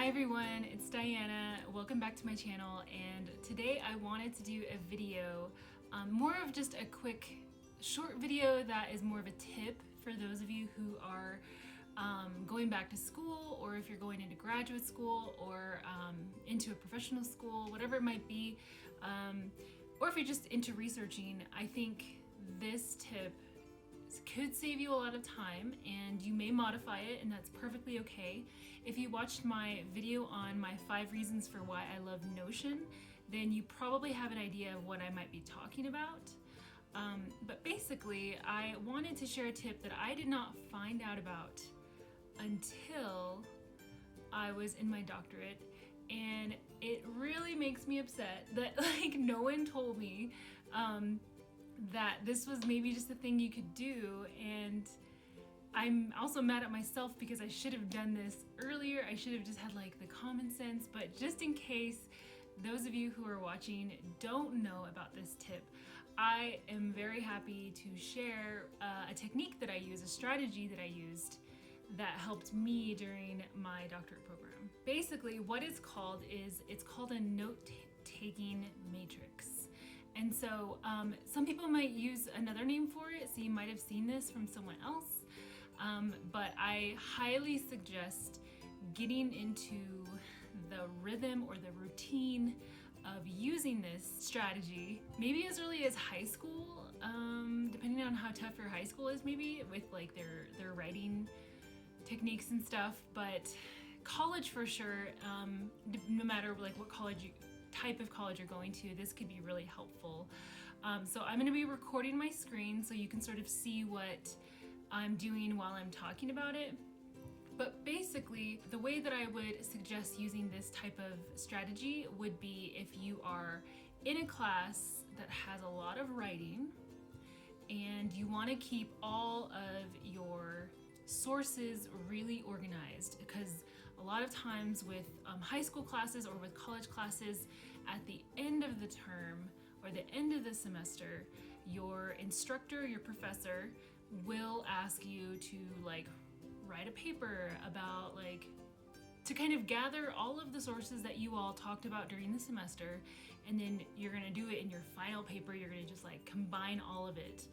Hi everyone, it's Diana. Welcome back to my channel, and today I wanted to do a video, more of just a quick short video that is more of a tip for those of you who are going back to school, or if you're going into graduate school or into a professional school, whatever it might be, or if you're just into researching. I think this tip could save you a lot of time, and you may modify it, and that's perfectly okay. If you watched my video on my 5 reasons for why I love Notion, then you probably have an idea of what I might be talking about. But basically, I wanted to share a tip that I did not find out about until I was in my doctorate, and it really makes me upset that no one told me that this was maybe just a thing you could do. And I'm also mad at myself because I should have done this earlier. I should have just had the common sense. But just in case those of you who are watching don't know about this tip, I am very happy to share a technique that I use, a strategy that I used that helped me during my doctorate program. Basically, what it's called is, it's called a note-taking matrix. And so some people might use another name for it, so you might have seen this from someone else, but I highly suggest getting into the rhythm or the routine of using this strategy, maybe as early as high school, depending on how tough your high school is, maybe with their writing techniques and stuff. But college for sure, no matter what type of college you're going to, this could be really helpful. So I'm going to be recording my screen so you can sort of see what I'm doing while I'm talking about it. But basically, the way that I would suggest using this type of strategy would be if you are in a class that has a lot of writing and you want to keep all of your sources really organized, because a lot of times with high school classes or with college classes, at the end of the term or the end of the semester, your instructor, your professor, will ask you to write a paper about to kind of gather all of the sources that you all talked about during the semester, and then you're going to do it in your final paper. You're going to just combine all of it.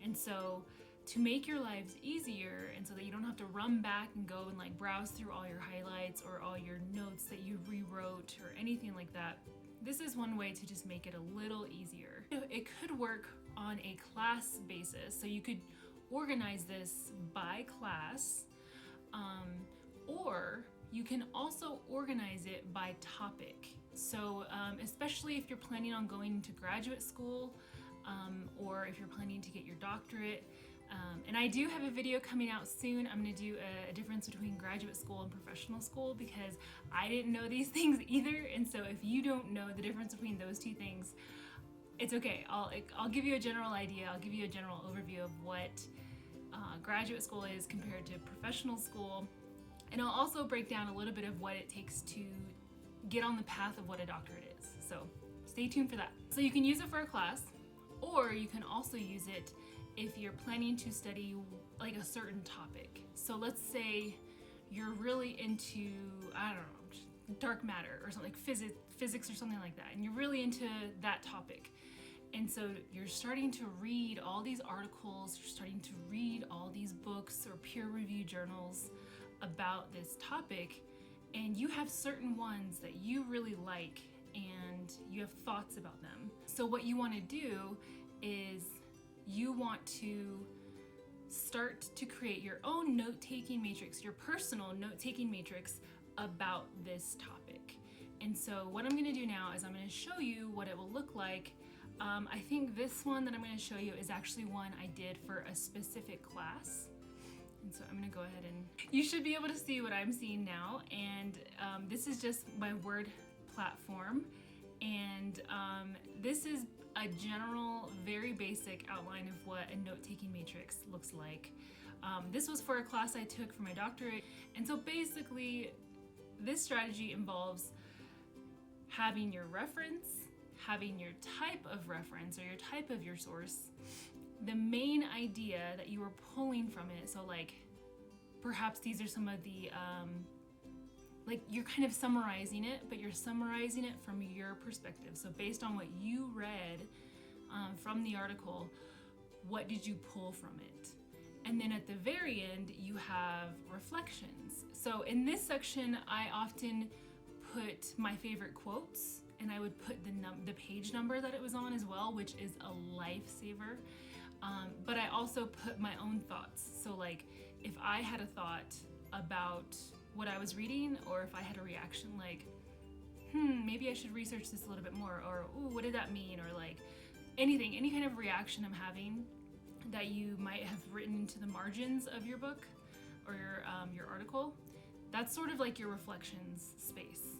And so to make your lives easier, and so that you don't have to run back and go and browse through all your highlights or all your notes that you rewrote or anything like that, this is one way to just make it a little easier. It could work on a class basis, so you could organize this by class, or you can also organize it by topic. So especially if you're planning on going to graduate school, or if you're planning to get your doctorate. And I do have a video coming out soon. I'm going to do a difference between graduate school and professional school, because I didn't know these things either. And so if you don't know the difference between those two things, it's okay. I'll give you a general idea. I'll give you a general overview of what graduate school is compared to professional school. And I'll also break down a little bit of what it takes to get on the path of what a doctorate is. So stay tuned for that. So you can use it for a class, or you can also use it if you're planning to study a certain topic. So let's say you're really into, I don't know, dark matter or something, physics or something like that, and you're really into that topic. And so you're starting to read all these articles, you're starting to read all these books or peer-reviewed journals about this topic, and you have certain ones that you really like and you have thoughts about them. So what you want to do is you want to start to create your own note-taking matrix, your personal note-taking matrix about this topic. And so what I'm going to do now is I'm going to show you what it will look like. I think this one that I'm going to show you is actually one I did for a specific class. And so I'm going to go ahead, and you should be able to see what I'm seeing now. And this is just my Word platform. And this is a general, very basic outline of what a note-taking matrix looks like. This was for a class I took for my doctorate. And so basically, this strategy involves having your reference, having your type of reference or your type of your source, the main idea that you were pulling from it. So perhaps these are some of the like you're kind of summarizing it, but you're summarizing it from your perspective. So based on what you read from the article, what did you pull from it? And then at the very end, you have reflections. So in this section, I often put my favorite quotes, and I would put the page number that it was on as well, which is a lifesaver. But I also put my own thoughts. So like if I had a thought about what I was reading, or if I had a reaction like, maybe I should research this a little bit more, or ooh, what did that mean? Or like anything, any kind of reaction I'm having that you might have written into the margins of your book or your article, that's sort of like your reflections space.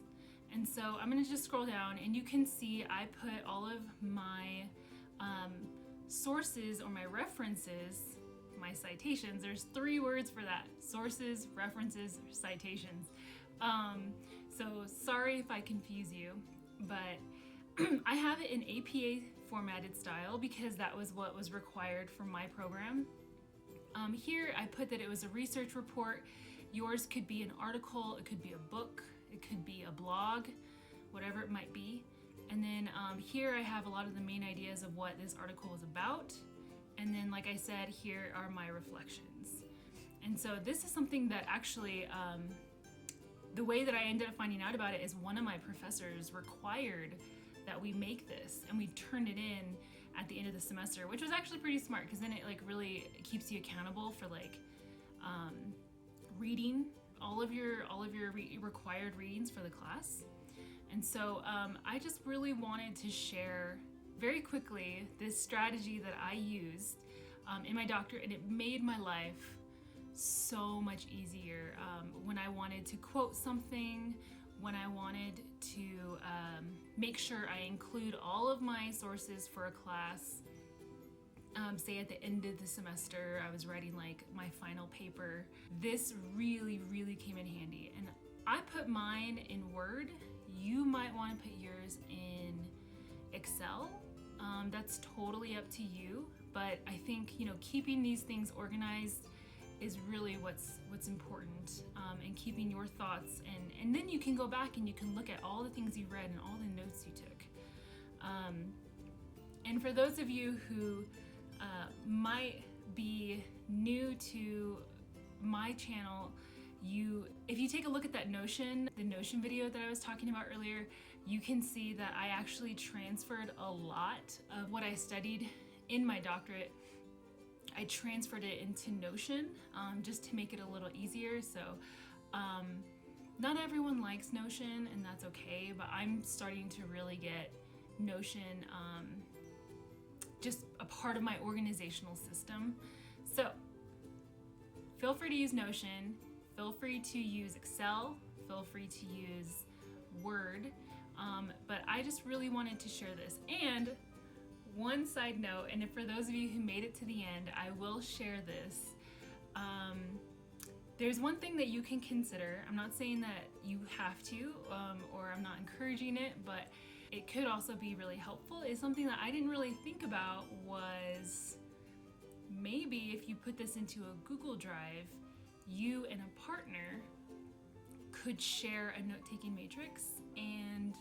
And so I'm gonna just scroll down, and you can see I put all of my sources or my references, my citations. There's 3 words for that: sources, references, citations. So sorry if I confuse you, but I have it in APA formatted style because that was what was required for my program. Here I put that it was a research report. Yours could be an article, it could be a book, it could be a blog, whatever it might be. And then here I have a lot of the main ideas of what this article is about. And then, like I said, here are my reflections. And so this is something that actually, the way that I ended up finding out about it is one of my professors required that we make this, and we turned it in at the end of the semester, which was actually pretty smart because then it like really keeps you accountable for like reading all of your required readings for the class. And so I just really wanted to share very quickly this strategy that I used in my doctorate, and it made my life so much easier when I wanted to quote something, when I wanted to make sure I include all of my sources for a class. Say at the end of the semester, I was writing like my final paper. This really, really came in handy. And I put mine in Word. You might want to put yours in Excel. That's totally up to you. But I think, keeping these things organized is really what's important, and keeping your thoughts, and then you can go back and you can look at all the things you read and all the notes you took. And for those of you who might be new to my channel, if you take a look at the Notion video that I was talking about earlier, you can see that I actually transferred a lot of what I studied in my doctorate. I transferred it into Notion just to make it a little easier. So not everyone likes Notion, and that's okay, but I'm starting to really get Notion just a part of my organizational system. So feel free to use Notion, feel free to use Excel, feel free to use Word, but I just really wanted to share this. And one side note, and for those of you who made it to the end, I will share this. There's one thing that you can consider. I'm not saying that you have to, or I'm not encouraging it, but it could also be really helpful. Is something that I didn't really think about was maybe if you put this into a Google Drive, you and a partner could share a note-taking matrix, and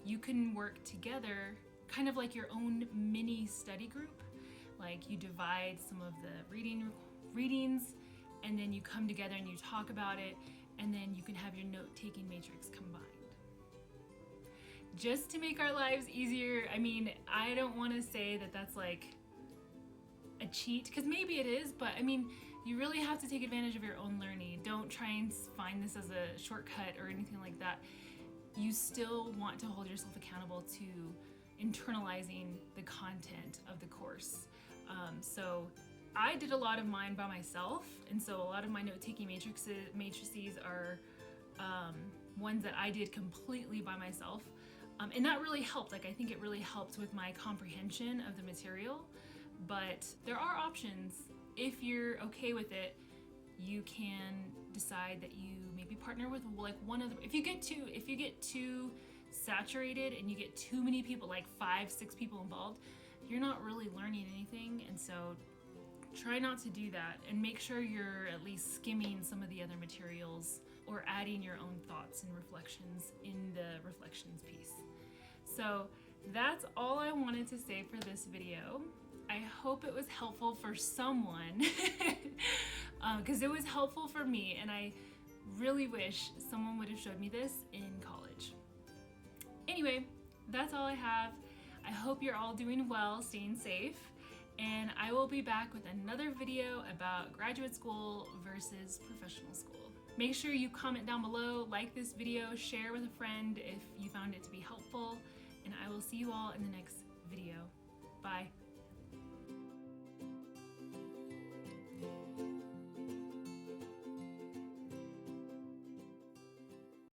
you can work together kind of like your own mini study group. Like you divide some of the readings, and then you come together and you talk about it, and then you can have your note-taking matrix combined. Just to make our lives easier. I mean, I don't want to say that that's like a cheat, because maybe it is, but I mean, you really have to take advantage of your own learning. Don't try and find this as a shortcut or anything like that. You still want to hold yourself accountable to internalizing the content of the course. So I did a lot of mine by myself, and so a lot of my note-taking matrices are ones that I did completely by myself, and that really helped. Like I think it really helped with my comprehension of the material. But there are options. If you're okay with it, you can decide that you maybe partner with like one of the. If you get too saturated and you get too many people, like 5-6 people involved, you're not really learning anything. And so try not to do that, and make sure you're at least skimming some of the other materials or adding your own thoughts and reflections in the reflections piece. So that's all I wanted to say for this video. I hope it was helpful for someone because it was helpful for me, and I really wish someone would have showed me this in college. Anyway, that's all I have. I hope you're all doing well, staying safe, and I will be back with another video about graduate school versus professional school. Make sure you comment down below, like this video, share with a friend if you found it to be helpful, and I will see you all in the next video. Bye.